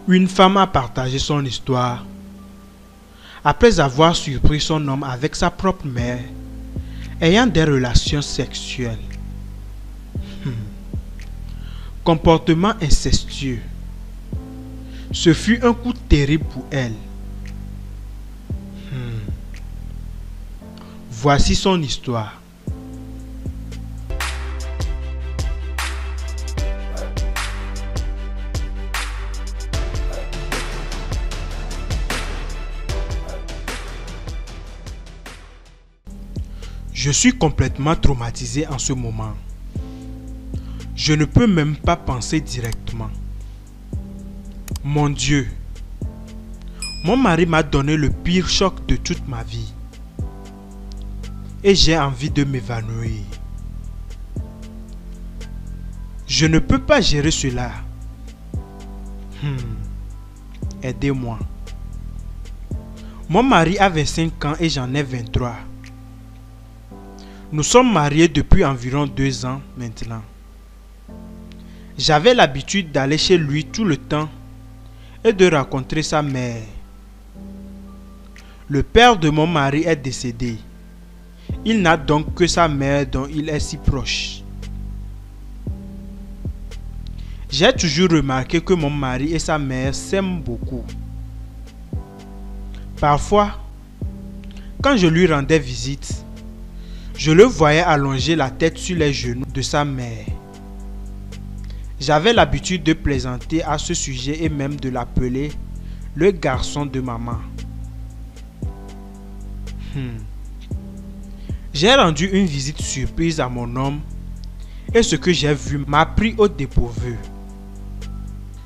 Une femme a partagé son histoire après avoir surpris son homme avec sa propre mère, ayant des relations sexuelles. Comportement incestueux. Ce fut un coup terrible pour elle. Voici son histoire. Je suis complètement traumatisé en ce moment. Je ne peux même pas penser directement. Mon Dieu, mon mari m'a donné le pire choc de toute ma vie. Et j'ai envie de m'évanouir. Je ne peux pas gérer cela. Aidez-moi. Mon mari a 25 ans et j'en ai 23. Nous sommes mariés depuis environ 2 ans maintenant. J'avais l'habitude d'aller chez lui tout le temps et de rencontrer sa mère. Le père de mon mari est décédé. Il n'a donc que sa mère dont il est si proche. J'ai toujours remarqué que mon mari et sa mère s'aiment beaucoup. Parfois, quand je lui rendais visite, je le voyais allonger la tête sur les genoux de sa mère. J'avais l'habitude de plaisanter à ce sujet et même de l'appeler le garçon de maman. J'ai rendu une visite surprise à mon homme et ce que j'ai vu m'a pris au dépourvu.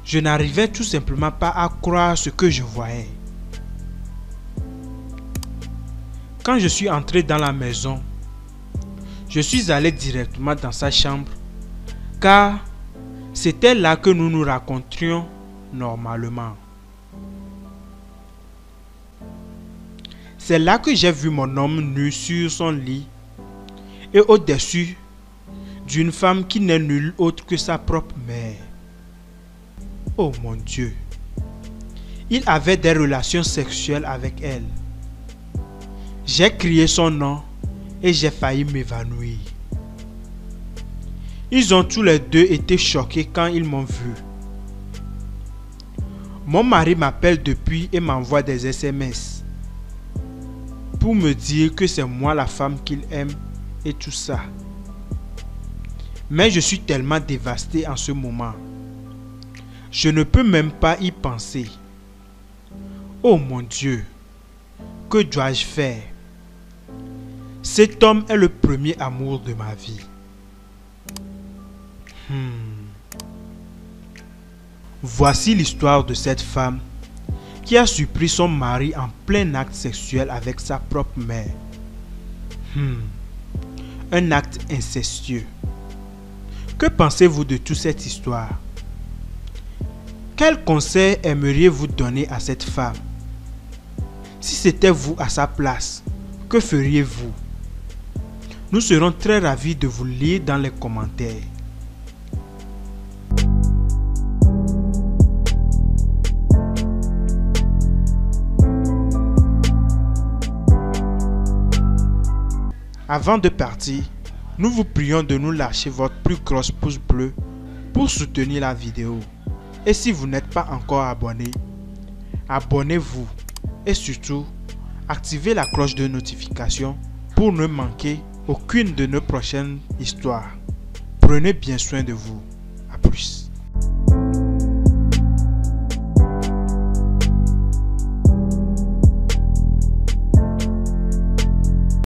Je n'arrivais tout simplement pas à croire ce que je voyais. Quand je suis entré dans la maison, je suis allé directement dans sa chambre car c'était là que nous nous rencontrions normalement. C'est là que j'ai vu mon homme nu sur son lit et au-dessus d'une femme qui n'est nulle autre que sa propre mère. Oh mon Dieu! Il avait des relations sexuelles avec elle. J'ai crié son nom et j'ai failli m'évanouir. Ils ont tous les deux été choqués quand ils m'ont vu. Mon mari m'appelle depuis et m'envoie des SMS pour me dire que c'est moi la femme qu'il aime et tout ça. Mais je suis tellement dévasté en ce moment. Je ne peux même pas y penser. Oh mon Dieu, que dois-je faire? Cet homme est le premier amour de ma vie. Voici l'histoire de cette femme qui a surpris son mari en plein acte sexuel avec sa propre mère. Un acte incestueux. Que pensez-vous de toute cette histoire? Quel conseil aimeriez-vous donner à cette femme? Si c'était vous à sa place, que feriez-vous? Nous serons très ravis de vous lire dans les commentaires. Avant de partir, nous vous prions de nous lâcher votre plus gros pouce bleu pour soutenir la vidéo. Et si vous n'êtes pas encore abonné, abonnez-vous et surtout, activez la cloche de notification pour ne manquer aucune de nos prochaines histoires. Prenez bien soin de vous. À plus.